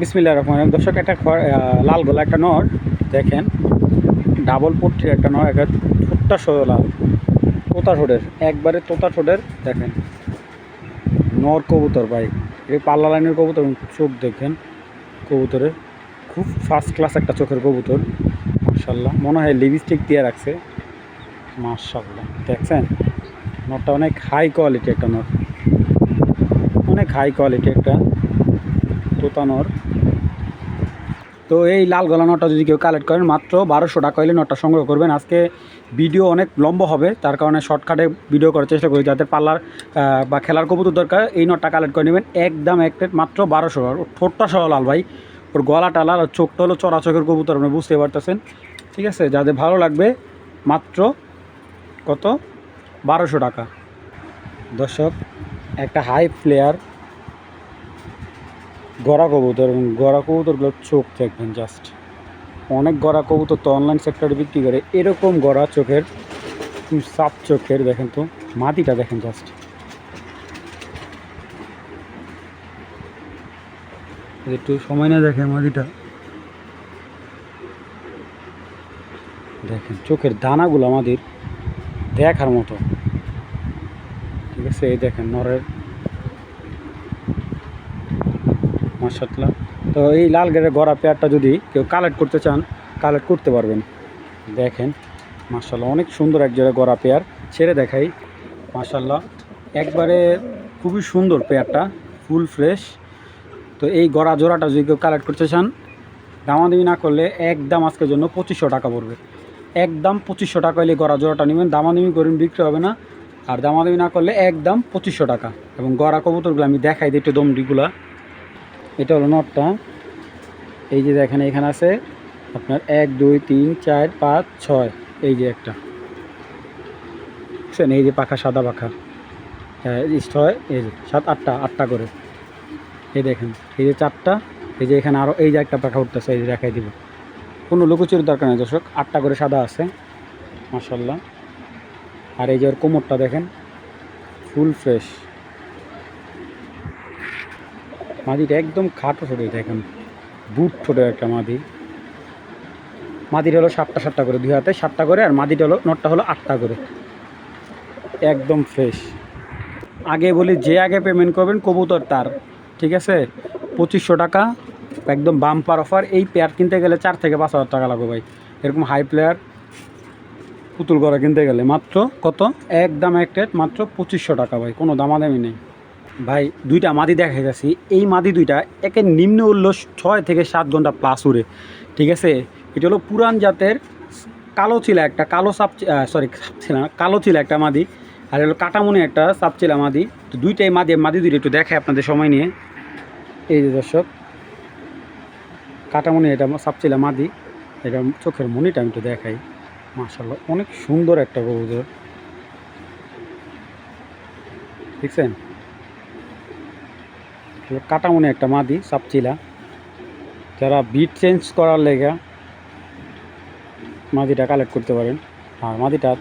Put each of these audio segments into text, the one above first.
বিসমিল্লাহির রহমানির রহিম। দর্শক, একটা লাল গলা একটা নর দেখেন, ডাবল পট্টির একটা নর, একটা ছোট্টা লাল তোতা ঠোঁটের, একবারে তোতা ঠোঁটের দেখেন নর কবুতর ভাই। এই পাল্লা লাইনের কবুতর, চোখ দেখেন কবুতরের, খুব ফার্স্ট ক্লাস একটা চোখের কবুতর। মাশাল্লাহ, মনে হয় লিপস্টিক দিয়ে রাখছে। মাশাল্লাহ, দেখছেন নরটা অনেক হাই কোয়ালিটি একটা নর, অনেক হাই কোয়ালিটি একটা তোতা নর। তো এই লাল গলা নটটা যদি কেউ কালেক্ট করেন মাত্র 1200 টাকা হলে নটটা সংগ্রহ করবেন। আজকে ভিডিও অনেক লম্বা হবে, তার কারণে শর্টকাটে ভিডিও করার চেষ্টা করি। যাদের পার্লার বা খেলার কবুতর দরকার, এই নটটা কালেক্ট করে নেবেন একদম এক প্লেট মাত্র 1200। ওর ঠোঁটটা সহ লাল ভাই, ওর গলাটা লাল, আর চোখটা হলো চড়া চোখের কবুতর, আপনি বুঝতে পারতেছেন। ঠিক আছে, যাদের ভালো লাগবে মাত্র কত 1200 টাকা। দর্শক, একটা হাই প্লেয়ার গড়া কবুতর, এবং গড়া কবুতরগুলোর চোখ দেখবেন জাস্ট। অনেক গড়া কবুতর তো অনলাইন সেক্টরে বিক্রি করে, এরকম গড়া চোখের, সাপ চোখের দেখেন তো মাটিটা দেখেন জাস্ট। একটু সময় না দেখেন মাটিটা দেখেন, চোখের দানাগুলো আমাদের দেখার মতো। ঠিক আছে, এই দেখেন নরের, মাশাআল্লাহ। তো এই লাল গেরের গড়া পেয়ারটা যদি কেউ কালেক্ট করতে চান, কালেক্ট করতে পারবেন। দেখেন মাশাআল্লাহ, অনেক সুন্দর এক জোড়া গড়া পেয়ার, ছেড়ে দেখাই। মাশাআল্লাহ, একবারে খুবই সুন্দর পেয়ারটা, ফুল ফ্রেশ। তো এই গড়া জোড়াটা যদি কেউ কালেক্ট করতে চান, দামাদামি না করলে একদম আজকের জন্য 2500 টাকা পড়বে। একদম 2500 টাকা হলে গড়া জোড়াটা নেবেন, দামাদামি করুন, বিক্রি হবে না। আর দামাদামি না করলে একদম 2500 টাকা। এবং গড়া কবুতরগুলো আমি দেখাই দিই একটু দমডিগুলা। এটা হলো নটটা, এই যে দেখেন এখানে আছে আপনার 1 2 3 4 5 6, এই যে একটা বুঝছেন, এই যে পাখা, সাদা পাখা, হ্যাঁ 6, এই যে 7 8টা করে, এই দেখেন এই যে 4টা, এই যে এখানে আরও এই যে একটা পাখা উঠতেছে, এই যে দেখাই দিব, কোনো লুকোচুরির দরকার নেই দর্শক, 8টা করে সাদা আছে মাশাল্লাহ। আর এই যে ওর কোমরটা দেখেন ফুল ফ্রেশ, মাদিটা একদম খাটো ছোটো, দেখেন বুট ছোটো একটা মাদি। মাদিটা হলো 7টা করে, 2 হাতে 7টা করে, আর মাদিটা হলো নটটা হলো 8টা করে, একদম ফ্রেশ। আগে বলি, যে আগে পেমেন্ট করবেন কবুতর তার, ঠিক আছে, 2500 টাকা একদম বাম্পার অফার। এই পেয়ার কিনতে গেলে 4 থেকে 5 হাজার টাকা লাগবে ভাই, এরকম হাই প্লেয়ার পুতুল করা কিনতে গেলে মাত্র কত, একদম এক রেট মাত্র 2500 টাকা ভাই, কোনো দামাদামি নেই ভাই। দুইটা মাদি দেখা যাচ্ছি, এই মাদি দুইটা একে নিম্ন উল্ল 6 থেকে 7 ঘন্টা প্লাস উড়ে। ঠিক আছে, এটা হলো পুরান জাতের কালো চিলা একটা, কালো সাপ, সরি সাপ ছিল না, কালো চিলা একটা মাদি, আর হলো কাটামুনি একটা সাপ চিলা মাদি। তো দুইটাই মাদি দুইটা একটু দেখায় আপনাদের সময় নিয়ে। এই যে দর্শক, কাটামুনি এটা সাপ চিলা মাদি, এটা চোখের মনিটা আমি একটু দেখাই। মাশাআল্লাহ, অনেক সুন্দর একটা কবুতর, দেখছেন, কাটামুনি একটা মাদি সাপচিলা। যারা বিট চেঞ্জ করার লেগা মাদিটা কালেক্ট করতে পারেন। আর মাদিটার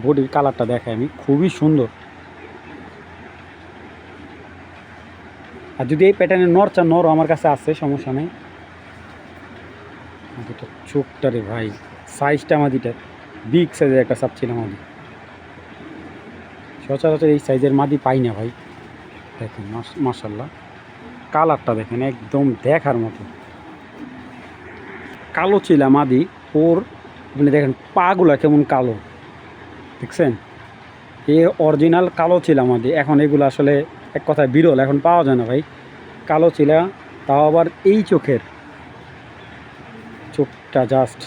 বডির কালারটা দেখায় আমি, খুবই সুন্দর। আর যদি এই প্যাটার্নের নর চান, নরও আমার কাছে আছে, সমস্যা নেই। মাদিটা চোখটা রে ভাই, সাইজটা মাদিটার বিগ সাইজের একটা সাপচিলা মাদি, সচরাচর এই সাইজের মাদি পাই না ভাই। দেখেন মাশাআল্লাহ, কালারটা দেখেন একদম দেখার মতো, কালো চিলা মাদি। ওর আপনি দেখেন পাগুলা কেমন কালো, দেখছেন, এ অরিজিনাল কালো চিলা মাদি। এখন এগুলো আসলে এক কথায় বিরল, এখন পাওয়া যায় না ভাই কালো চিলা, তাও আবার এই চোখের, চোখটা জাস্ট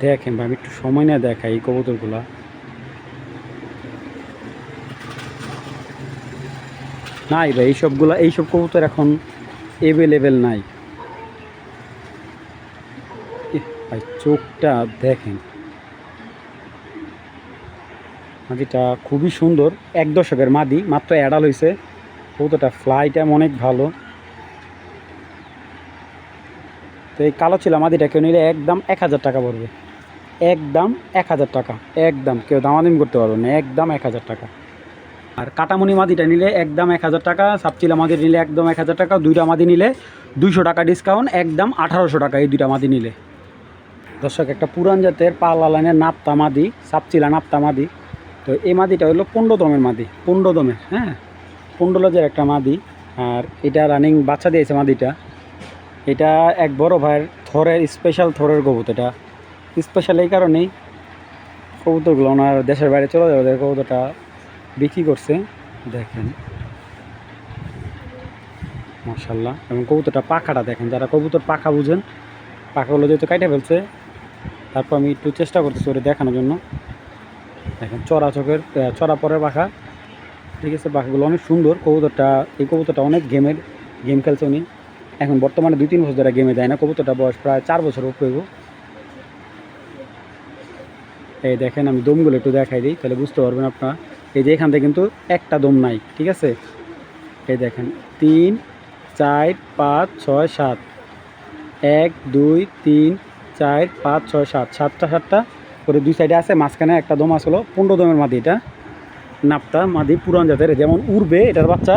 দেখেন ভাই। আমি একটু সময় নিয়ে দেখাই এই কবুতরগুলা। নাই ভাই এইসব কবুতর এখন অ্যাভেলেবেল নাই ভাই, চোখটা দেখেন। মাদিটা খুবই সুন্দর, 1 দশকের মাদি, মাত্র অ্যাডাল হয়েছে। কবুতরটা ফ্লাইটা অনেক ভালো। তো এই কালো চিলা মাদিটা কেউ নিলে একদম 1000 টাকা পড়বে, একদম 1000 টাকা, একদম কেউ দামাদামি করতে পারবে না, একদম 1000 টাকা। আর কাটামুনি মাদিটা নিলে একদম 1000 টাকা, সাপচিলা মাদি নিলে একদম 1000 টাকা, দুইটা মাদি নিলে 200 টাকা ডিসকাউন্ট, একদম 1800 টাকা এই দুইটা মাদি নিলে। দর্শক, একটা পুরান জাতের পালা লাইনের নাপ্তা মাদি, সাপচিলা নাপ্তা মাদি। তো এই মাদিটা হলো 15 দমের মাদি, 15 দমের, হ্যাঁ 15 লজের একটা মাদি। আর এটা রানিং বাচ্চা দিয়েছে মাদিটা। এটা এক বড় ভাইয়ের থরের স্পেশাল থরের কবুতর। এটা স্পেশাল এই কারণেই কবুতরগুলো ওনার দেশের বাইরে চলে যাবে, ওদের কবুতরটা বিক্রি করছে। দেখেন মাশাআল্লাহ। এবং কবুতরটা পাখাটা দেখেন, যারা কবুতর পাখা বুঝেন, পাখাগুলো যেহেতু কাটে ফেলছে, তারপর আমি একটু চেষ্টা করতেছি ওটা দেখানোর জন্য। দেখেন চড়া চোখের, চড়া পরের পাখা, ঠিক আছে। পাখাগুলো অনেক সুন্দর। কবুতরটা, এই কবুতরটা অনেক গেম খেলছে উনি। এখন বর্তমানে 2-3 বছর ধরে গেমে যায় না। কবুতরটা বয়স প্রায় 4 বছর উপরে। এই দেখেন, আমি দমগুলো একটু দেখাই দিই, তাহলে বুঝতে পারবেন আপনারা। এই যে এখান থেকে কিন্তু একটা দম নাই, ঠিক আছে। এই দেখেন 3, 4, 5, 6, 7, 1, 2, 3, 4, 5, 6, 7, 7টা করে দুই সাইডে আছে, মাঝখানে একটা দম আসলো। 15 দমের মাদি এটা, নাপ্তা মাদি, পুরান জাতের। যেমন উড়বে এটার বাচ্চা,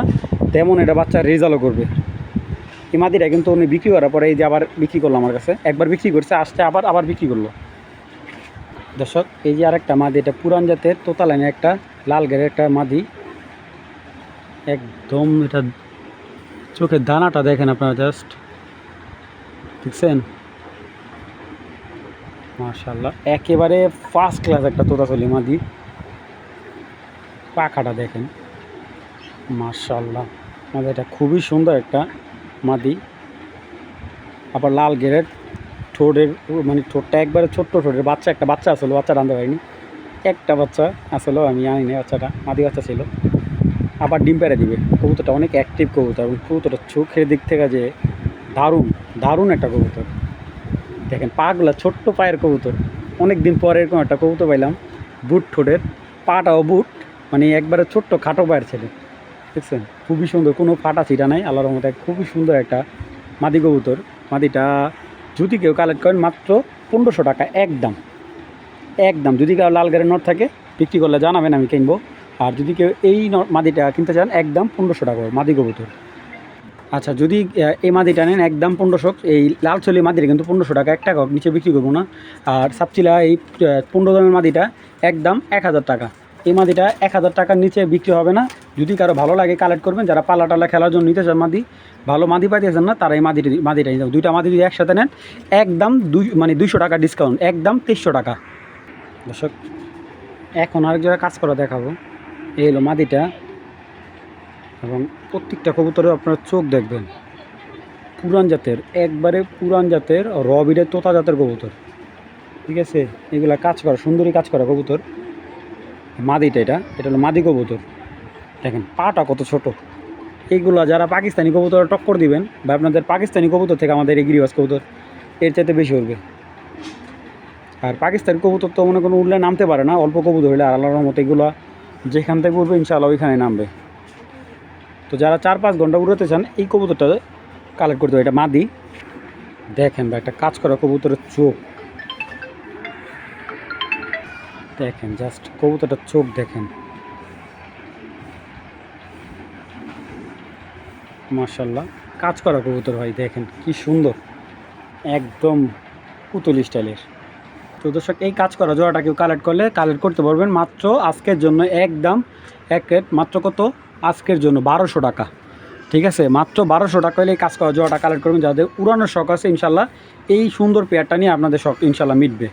তেমন এটা বাচ্চা রেজাল্টও করবে। এই মাদিটা কিন্তু উনি বিক্রি করার পরে এই যে আবার বিক্রি করলো আমার কাছে, একবার বিক্রি করছে, আসছে আবার বিক্রি করলো। দর্শক, এই যে আরেকটা মাদি, এটা পুরান জাতের তোতা লাইনের একটা লাল গেরের একটা মাদি। একদম এটা চোখের দানাটা দেখেন আপনারা, জাস্ট দেখছেন মাশাআল্লাহ, একেবারে ফার্স্ট ক্লাস একটা তোতাচলি মাদি। পাখাটা দেখেন মাশাআল্লাহ, মাদি এটা খুবই সুন্দর একটা মাদি। আবার লাল গেরের ঠোঁটের, মানে ঠোঁটটা একবারে ছোট্ট ঠোঁটের বাচ্চা, একটা বাচ্চা আসলো, বাচ্চাটা আনতে পারিনি, একটা বাচ্চা আসলো, আমি আনিনি বাচ্চাটা, মাদি বাচ্চা ছিল। আবার ডিম পেড়ে দিবে। কবুতরটা অনেক অ্যাক্টিভ কবুতর, এবং কবুতরটা চোখের দিক থেকে যে দারুণ একটা কবুতর। দেখেন পাগুলা, ছোট্ট পায়ের কবুতর। অনেক দিন পরে এরকম একটা কবুতর পাইলাম, বুট ঠোঁটের, পাটাও বুট, মানে একবারে ছোট্ট খাটো পায়ের ছেলে, দেখছেন খুবই সুন্দর, কোনো ফাটা ছিটা নাই, আল্লাহর রহমতে খুবই সুন্দর একটা মাদি কবুতর। মাদিটা যদি কেউ কালেক্ট করেন মাত্র 1500 টাকা একদম। যদি কেউ লাল গাড়ির নট থাকে বিক্রি করলে জানাবেন, আমি কিনবো। আর যদি কেউ এই মাদিটা কিনতে চান, একদম 1500 টাকা মাদি কবুতর। আচ্ছা, যদি এই মাদিটা নেন একদম 1500, এই লাল চলি মাদিটা কিন্তু 1500 টাকা, 1 টাকা নিচে বিক্রি করবো না। আর সাপচিলা এই 15 দামের মাদিটা একদম 1000 টাকা। এই মাদিটা 1000 টাকার নিচে বিক্রি হবে না। যদি কারো ভালো লাগে কালেক্ট করবেন, যারা পালা টালা খেলার জন্য নিতে চান মাদি, ভালো মাদি পাইতেছেন না, তারা এই মাদিটা নিতে, দুইটা মাদি যদি একসাথে নেন একদম 200 টাকা ডিসকাউন্ট, একদম 2300 টাকা। দর্শক, এখন আরেক জায়গায় কাজ করা দেখাবো। এই হলো মাদিটা, এবং প্রত্যেকটা কবুতরে আপনারা চোখ দেখবেন পুরান জাতের, একবারে পুরান জাতের রবিডের তোতা জাতের কবুতর, ঠিক আছে। এগুলা কাজ করা, সুন্দরী কাজ করা কবুতর। মাদিটা এটা হলো মাদি কবুতর। দেখেন পাটা কত ছোট। এইগুলা যারা পাকিস্তানি কবুতর টক্কর দিবেন, বা আপনাদের পাকিস্তানি কবুতর থেকে আমাদের এই গিরিবাজ কবুতর এর চাইতে বেশি উঠবে। আর পাকিস্তানি কবুতর তো মনে কোনো উঠলে নামতে পারে না, অল্প কবুতর হলে। আর আল্লাহর রহমতে এগুলো যেখান থেকে উঠবে ইনশাআল্লাহ ওইখানে নামবে। তো যারা 4-5 ঘন্টা উড়াতে চান, এই কবুতরটা কালেক্ট করতে হবে। এটা মাদি, দেখেন বা একটা কাজ করা কবুতরের চোখ দেখেন, জাস্ট কবুতরটার চোখ দেখেন মাশাআল্লাহ, কাজ করা কবুতর ভাই, দেখেন কি সুন্দর, একদম পুতুল স্টাইলের। তো দর্শক, এই কাজ করা জোড়াটা কেউ কালেক্ট করতে পারবেন মাত্র আজকের জন্য, একদম এক রেট, মাত্র কত আজকের জন্য 1200 টাকা, ঠিক আছে। মাত্র 1200 টাকা হলে এই কাজ করা জোড়াটা কালেক্ট করবেন। যাদের উড়ানোর শখ আছে ইনশাল্লাহ এই সুন্দর পেয়ারটা নিয়ে আপনাদের শখ ইনশাল্লাহ মিটবে।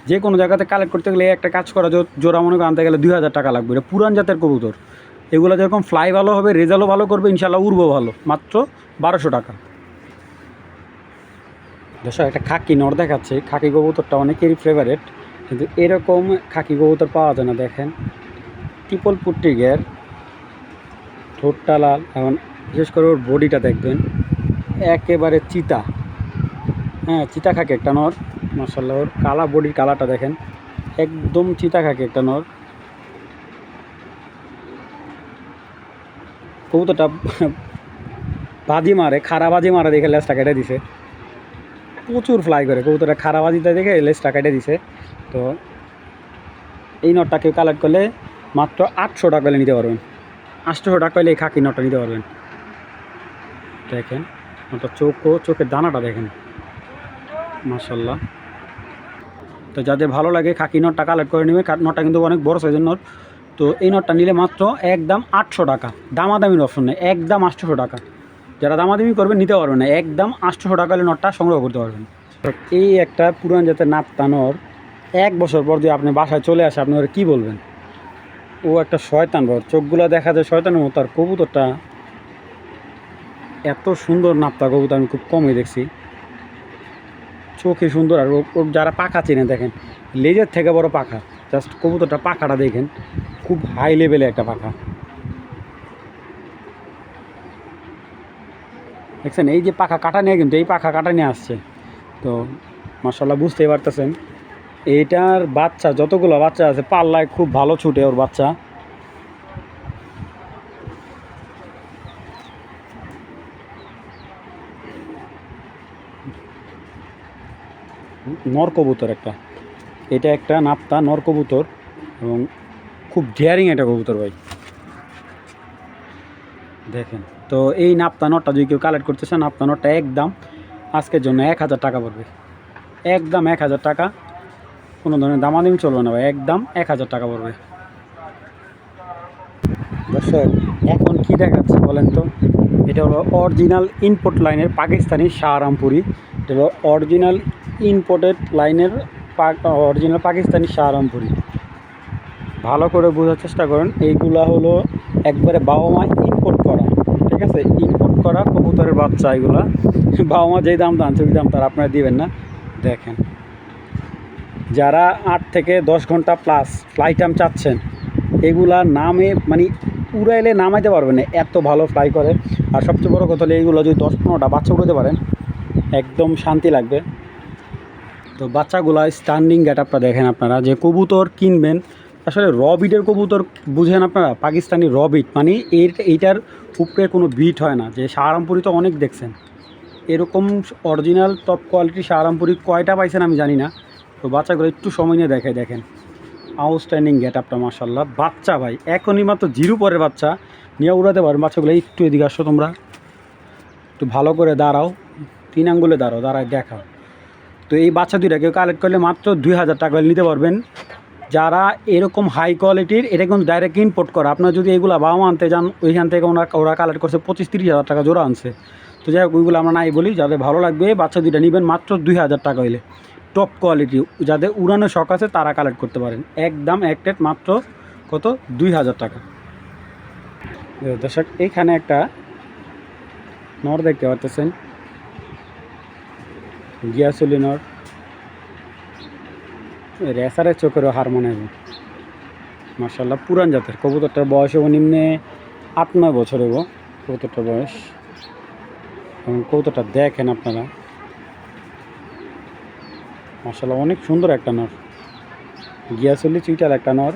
যে কোনো জায়গাতে কালেক্ট করতে গেলে একটা কাজ করা জোড়া মনে করে আনতে গেলে 2000 টাকা লাগবে। এটা পুরান জাতের কবুতর, এগুলো যেরকম ফ্লাই ভালো হবে, রেজাল্টও ভালো করবে ইনশাল্লাহ, উড়বো ভালো, মাত্র 1200 টাকা। দর্শক, একটা খাকি নর দেখাচ্ছে। খাকি কবুতরটা অনেকেরই ফেভারেট, কিন্তু এরকম খাকি কবুতর পাওয়া যায় না। দেখেন ট্রিপল পুট্টি গের, ঠোঁটটা লাল, এবং বিশেষ করে ওর বডিটা দেখবেন একেবারে চিতা, হ্যাঁ চিতা খাকি একটা নর মাশাআল্লাহ। ওর কালা বডির কালারটা দেখেন, একদম চিতা খাকি একটা নর। কবুতরটা বাজি মারে, খাড়া বাজি মারে দেখে লেজটা কেটে দিছে, প্রচুর ফ্লাই করে কবুতরটা, খাড়া বাজিটা দেখে লেজটা কেটে দিছে। তো এই নটটা কেউ কালেক্ট করলে মাত্র 800 টাকা হলে নিতে পারবেন, 800 টাকা হলে এই খাকি নটটা নিতে পারবেন। দেখেন ওটা চোখের দানাটা দেখেন মাশাল্লাহ। তো যাদের ভালো লাগে খাকি নটটা কালেক্ট করে নেবে। নটটা কিন্তু অনেক বড় সাইজের নট। তো এই নটটা নিলে মাত্র একদম 800 টাকা, দামাদামির অপশন নেই, একদম 800 টাকা। যারা দামাদামি করবেন নিতে পারবেন না, একদম 800 টাকা হলে নটটা সংগ্রহ করতে পারবেন। এই একটা পুরান জাতের নাপ্তা নর 1 বছর পর যদি আপনি বাসায় চলে আসে আপনি ওরা কী বলবেন? ও একটা শয়তান বড়, চোখগুলো দেখা যায় শয়তানের মতো। আর কবুতরটা এত সুন্দর নাপ্তা কবুতর আমি খুব কমই দেখছি। চোখে সুন্দর, আর ওর যারা পাখা চেনে দেখেন লেজের থেকে বড় পাখা। জাস্ট কবুতরটা পাখাটা দেখেন, খুব হাই লেভেলে একটা পাখা দেখছেন। এই যে পাখা কাটা নিয়ে, কিন্তু এই পাখা কাটা নিয়ে আসছে। তো মাশাল্লাহ বুঝতেই পারতেছেন এইটার বাচ্চা যতগুলো বাচ্চা আছে পাল্লায় খুব ভালো ছুটে ওর বাচ্চা। নর কবুতর একটা, এটা একটা নাপ্তা নর কবুতর এবং খুব ডেয়ারিং একটা কবুতর ভাই দেখেন। তো এই নাপ্তা নটটা যদি কেউ কালেক্ট করতে চান, নাপ্তা নটটা একদম আজকের জন্য 1000 টাকা পড়বে, একদম 1000 টাকা। কোনো ধরনের দামাদামি চলবে না ভাই, একদম 1000 টাকা পড়বে। দর্শক এখন কি দেখাচ্ছে বলেন তো? এটা হলো অরিজিনাল ইনপোর্ট লাইনের পাকিস্তানি শাহরামপুরি। এটা হলো অরিজিনাল ইনপোর্টেড লাইনের অরিজিনাল পাকিস্তানি শাহরামপুরি। ভালো করে বোঝার চেষ্টা করেন, এইগুলা হলো একবারে বাবা মা ইম্পোর্ট করা, ঠিক আছে? ইম্পোর্ট করা কবুতরের বাচ্চা এগুলা। বাবা মা যেই দাম আনছে ওই দাম তার আপনারা দিবেন না। দেখেন যারা 8 থেকে 10 ঘন্টা প্লাস ফ্লাইট টাইম চাচ্ছেন, এগুলা নামে মানে উড়াইলে নামাইতে পারবেন না, এত ভালো ফ্লাই করে। আর সবচেয়ে বড় কথা হলো এইগুলো যদি 10-15টা বাচ্চা উড়াতে পারেন একদম শান্তি লাগবে। তো বাচ্চাগুলা স্ট্যান্ডিং গেট আপটা দেখেন আপনারা। যে কবুতর কিনবেন আসলে র বিটের কবুতর বুঝেন আপনারা, পাকিস্তানি র বিট মানে এইটার উপরে কোনো বিট হয় না। যে শাহরামপুরি তো অনেক দেখছেন, এরকম অরিজিনাল টপ কোয়ালিটি শাহরামপুরি কয়টা পাইছেন আমি জানি না। তো বাচ্চাগুলো একটু সময় নিয়ে দেখেন আউটস্ট্যান্ডিং গেট আপটা মাশাল্লাহ। বাচ্চা ভাই এখনই মাত্র 0 পরের বাচ্চা নিয়ে উড়াতে পারেন। বাচ্চাগুলো একটু এদিকে আসো তোমরা, একটু ভালো করে দাঁড়াও, 3 আঙ্গুলে দাঁড়ায় দেখাও। তো এই বাচ্চা দুইটা কেউ কালেক্ট করলে মাত্র 2000 টাকা নিতে পারবেন। যারা এরকম হাই কোয়ালিটির, এটা কিন্তু ডাইরেক্ট ইম্পোর্ট করা। আপনার যদি এগুলো বাবা আনতে যান ওইখান থেকে ওরা কালেক্ট করছে 25-30 হাজার টাকা জোড়া আনছে। তো যাই হোক ওইগুলো আমরা নাই বলি। যাদের ভালো লাগবে বাচ্চা দুইটা নেবেন মাত্র 2000 টাকা হইলে, টপ কোয়ালিটি। যাদের উড়ানোর শখ আছে তারা কালেক্ট করতে পারেন, একদম এক রেট মাত্র কত 2000 টাকা। দর্শক এইখানে একটা নর দেখতে পাচ্ছেন, গিয়াসুলি নর, রেসারের চোখেরও হার মনে হবে মার্শাল্লাহ। পুরান জাতের কবুতরটার বয়স হবো নিম্নে 8-9 বছর হবো কবুতরটার বয়স। এবং কবুতরটা দেখেন আপনারা মার্শাল্লাহ অনেক সুন্দর একটা নর, গিয়াসুলি চিটার একটা নর,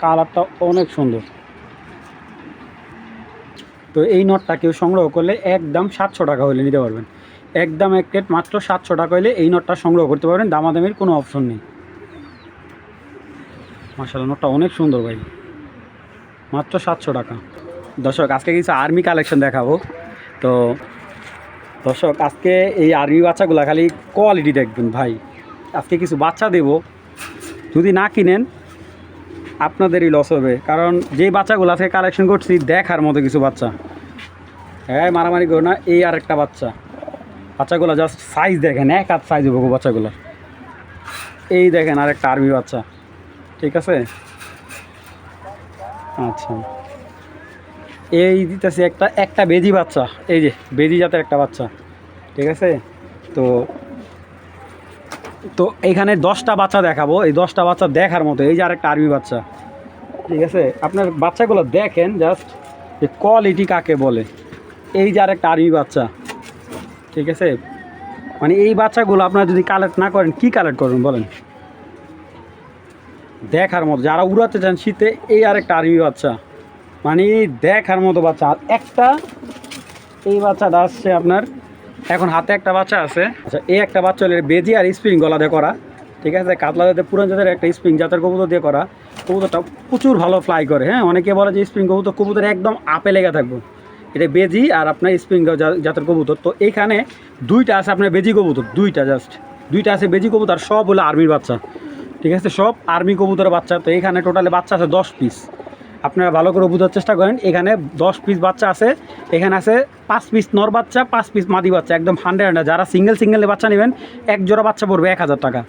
কালারটা অনেক সুন্দর। তো এই নটটা কেউ সংগ্রহ করলে একদম 700 টাকা হলে নিতে পারবেন, একদম এক রেট মাত্র 700 টাকা হলে এই নটটা সংগ্রহ করতে পারবেন, দামাদামির কোনো অপশন নেই। মাশাআল্লাহ নটটা অনেক সুন্দর ভাই, মাত্র 700 টাকা। দর্শক আজকে কিছু আর্মি কালেকশন দেখাবো। তো দর্শক আজকে এই আর্মি বাচ্চাগুলো খালি কোয়ালিটি দেখবেন ভাই। আজকে কিছু বাচ্চা দেব, যদি না কিনেন আপনাদেরই লস হবে। কারণ যেই বাচ্চাগুলো আজকে কালেকশন করছি দেখার মতো কিছু বাচ্চা। হ্যাঁ মারামারি করো না। এই আর একটা বাচ্চাগুলো জাস্ট সাইজ দেখেন, এক হাত সাইজ হবো বাচ্চাগুলো। এই দেখেন আর একটা আর্মি বাচ্চা, ঠিক আছে? আচ্ছা এই দিতেছি একটা বেজি বাচ্চা, এই যে বেজি জাতের একটা বাচ্চা, ঠিক আছে? তো তো এইখানে 10টা বাচ্চা দেখাবো, এই 10টা বাচ্চা দেখার মতো। এই যে আর একটা আর্মি বাচ্চা, ঠিক আছে? আপনার বাচ্চাগুলো দেখেন জাস্ট যে কোয়ালিটি কাকে বলে। এই যে আর একটা আর্মি বাচ্চা, ঠিক আছে? মানে এই বাচ্চাগুলো আপনারা যদি কালেক্ট না করেন কি কালেক্ট করবেন বলেন? দেখার মতো, যারা উড়াতে চান শীতে এই আর একটা আর্মি বাচ্চা, মানে দেখার মতো বাচ্চা। আর একটা এই বাচ্চাটা আসছে আপনার এখন হাতে একটা বাচ্চা আছে। আচ্ছা এই একটা বাচ্চা হলে বেজি আর স্প্রিং গলা দিয়ে করা, ঠিক আছে? কাতলা জাতের পুরান জাতের একটা স্প্রিং জাতের কবুতর দিয়ে করা। কবুতরটা প্রচুর ভালো ফ্লাই করে। হ্যাঁ অনেকে বলে যে স্প্রিং কবুতর একদম আপে লেগে থাকবো, এটা বেজি আর আপনার স্প্রিং জাতের কবুতর। তো এইখানে দুইটা আছে আপনার বেজি কবুতর, দুইটা আছে বেজি কবুতর, সব হলো আর্মির বাচ্চা, ঠিক আছে, সব আর্মি কবুতরের বাচ্চা। তো এইখানে টোটালে বাচ্চা আছে 10 পিস। আপনারা ভালো করে বোঝার চেষ্টা করেন, এখানে 10 পিস বাচ্চা আছে। এখানে আছে 5 পিস নর বাচ্চা, 5 পিস মাদি বাচ্চা, একদম 100। যারা সিঙ্গেল বাচ্চা নেবেন, এক জোড়া বাচ্চা পড়বে 1000 টাকা,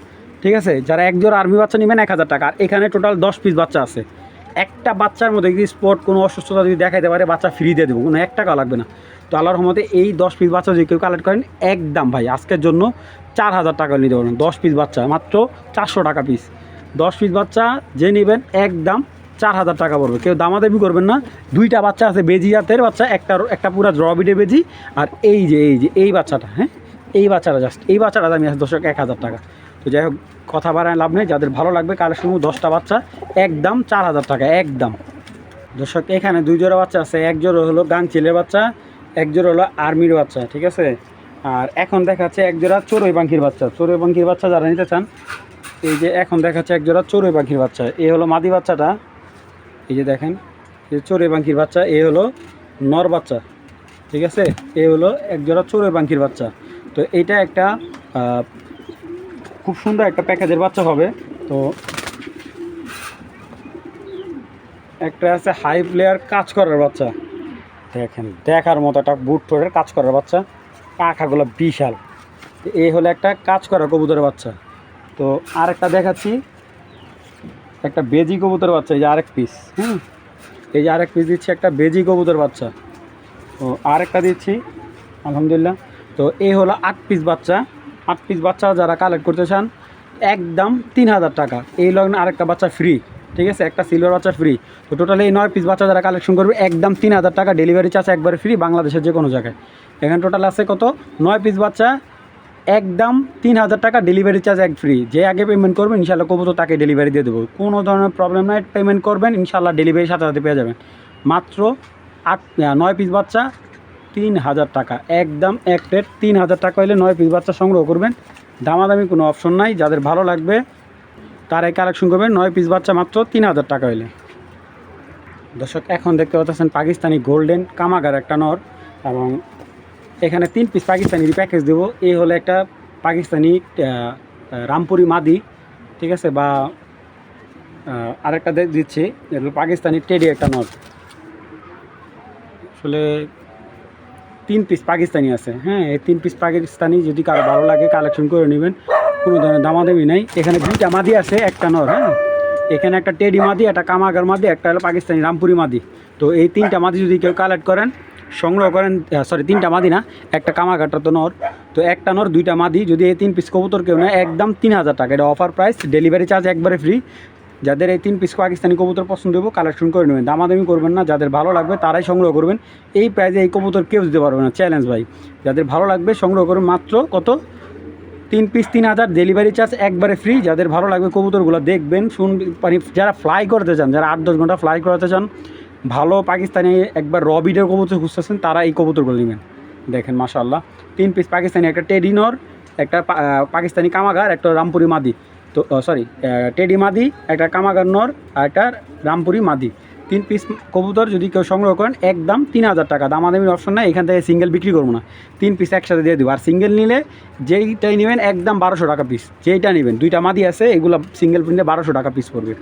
ঠিক আছে। যারা এক জোড়া আর্মি বাচ্চা নেবেন 1000 টাকা। আর এখানে টোটাল 10 পিস বাচ্চা আছে। একটা বাচ্চার মধ্যে যদি স্পট কোনো অসুস্থতা যদি দেখাইতে পারে, বাচ্চা ফ্রি দিয়ে দেবো, কোনো 1 টাকা লাগবে না। তো আল্লাহর রহমতে এই 10 পিস বাচ্চা যদি কেউ কালেক্ট করেন, একদম ভাই আজকের জন্য 4000 টাকা নিতে পারবেন। 10 পিস বাচ্চা মাত্র 400 টাকা পিস। 10 পিস বাচ্চা যে নেবেন একদম 4000 টাকা পড়বে। কেউ দামাদামি করবেন না। দুইটা বাচ্চা আছে বেজি জাতের বাচ্চা, একটা পুরা দ্রবিডে বেজি। আর এই যে এই বাচ্চাটা, হ্যাঁ এই বাচ্চাটা দামি আছে দর্শক 1000 টাকা। তো যাই হোক, কথা বাড়ায় লাভ নেই। যাদের ভালো লাগবে কালেকশন 10টা বাচ্চা একদম 4000 টাকা একদম। দর্শক এখানে 2 জোড়া বাচ্চা আছে। এক জোড়া হলো গাংচিলের বাচ্চা, এক জোড়া হলো আর্মির বাচ্চা, ঠিক আছে। আর এখন দেখাচ্ছে এক জোড়া চড়ুই পাখির বাচ্চা যারা নিতে চান, এই যে এখন দেখাচ্ছে এক জোড়া চড়ুই পাখির বাচ্চা। এই হলো মাদি বাচ্চাটা, এই যে দেখেন, এই চড়ুই পাখির বাচ্চা। এ হলো নর বাচ্চা, ঠিক আছে। এ হলো এক জোড়া চড়ুই পাখির বাচ্চা। তো এইটা একটা খুব সুন্দর একটা প্যাকেজের বাচ্চা হবে। তো একটা আছে হাই প্লেয়ার কাজ করার বাচ্চা, দেখেন দেখার মতো একটা বুট ঠোঁটের কাজ করার বাচ্চা, পাখাগুলো বিশাল। এই হলো একটা কাজ করা কবুতরের বাচ্চা। তো আরেকটা দেখাচ্ছি, একটা বেজি কবুতরের বাচ্চা, এই যে আরেক পিস, এই যে আরেক পিস দিচ্ছি, একটা বেজি কবুতর বাচ্চা। তো আরেকটা দিচ্ছি আলহামদুলিল্লাহ। তো এই হলো 8 পিস বাচ্চা। 8 পিস বাচ্চা যারা কালেক্ট করতে চান একদম 3000 টাকা। এই লগ্নে আরেকটা বাচ্চা ফ্রি, ঠিক আছে, একটা সিলভার বাচ্চা ফ্রি। তো টোটালি এই 9 পিস বাচ্চা যারা কালেকশন করবে একদম 3000 টাকা। ডেলিভারি চার্জ একবারে ফ্রি, বাংলাদেশের যে কোনো জায়গায়। এখানে টোটাল আছে কত, 9 পিস বাচ্চা একদম 3000 টাকা। ডেলিভারি চার্জ এক ফ্রি। যে আগে পেমেন্ট করবেন ইনশাল্লাহ কবুতর তাকে ডেলিভারি দিয়ে দেবো, কোনো ধরনের প্রবলেম নাই। পেমেন্ট করবেন ইনশাল্লাহ ডেলিভারির সাথে সাথে পেয়ে যাবেন। মাত্র 9 পিস বাচ্চা 3000 টাকা একদম এক প্লেট। 3000 টাকা হলে 9 পিস বাচ্চা সংগ্রহ করবেন। দামাদামি কোনো অপশন নাই। যাদের ভালো লাগবে তারাই কালেকশন করবেন। 9 পিস বাচ্চা মাত্র 3000 টাকা হলে। দর্শক এখন দেখতে পাচ্ছেন পাকিস্তানি গোল্ডেন কামাগার একটা নর, এবং এখানে 3 পিস পাকিস্তানি প্যাকেজ দেবো। এই হলো একটা পাকিস্তানি রামপুরি মাদি, ঠিক আছে, বা আরেকটা দিচ্ছি এগুলো পাকিস্তানি টেডি একটা নর। আসলে 3 পিস পাকিস্তানি আছে, হ্যাঁ। এই 3 পিস পাকিস্তানি যদি কারো ভালো লাগে কালেকশন করে নেবেন, কোনো ধরনের দামাদামি নাই। এখানে 2টা মাদি আছে, একটা নর, হ্যাঁ। এখানে একটা টেডি মাদি, একটা কামাগার মাদি, একটা হলো পাকিস্তানি রামপুরি মাদি। তো এই 3টা মাদি যদি কেউ কালেক্ট করেন, সংগ্রহ করেন, সরি 3টা মাদি না, একটা কামাগারটা তো নর। তো একটা নর 2টা মাদি, যদি এই 3 পিস কবুতর কেউ নেয় একদম 3000 টাকা। এটা অফার প্রাইস, ডেলিভারি চার্জ একবারে ফ্রি। যাদের এই 3 পিস পাকিস্তানি কবুতর পছন্দ হবে কালেকশন করে নেবেন, দামাদামি করবেন না। যাদের ভালো লাগবে তারাই সংগ্রহ করবেন। এই প্রাইসে এই কবুতর কেউ দিতে পারবে না, চ্যালেঞ্জ ভাই। যাদের ভালো লাগবে সংগ্রহ করুন। মাত্র কত, 3 পিস 3000, ডেলিভারি চার্জ একবারে ফ্রি। যাদের ভালো লাগবে কবুতরগুলো দেখবেন, শুনবেন। যারা ফ্লাই করতে চান, যারা 8-10 ঘন্টা ফ্লাই করাতে চান, ভালো পাকিস্তানি একবার রবিডের কবুতর খুঁজতেছেন, তারা এই কবুতরগুলো নেবেন। দেখেন মাশাআল্লাহ, 3 পিস পাকিস্তানি, একটা টেডি নর, একটা পাকিস্তানি কামাগার, একটা রামপুরি মাদি। তো সরি, টেডি মাদি, একটা কামাগার নর, আর একটা রামপুরি মাদি। 3 পিস কবুতর যদি কেউ সংগ্রহ করেন একদম 3000 টাকা। দামাদামির অপশন নাই, এখান থেকে সিঙ্গেল বিক্রি করবো না, 3 পিস একসাথে দিয়ে দেবো। আর সিঙ্গেল নিলে যেইটাই নেবেন একদম 1200 টাকা পিস। যেইটা নেবেন, 2টা মাদি আছে, এগুলো সিঙ্গেল নিলে 1200 টাকা পিস পড়বে।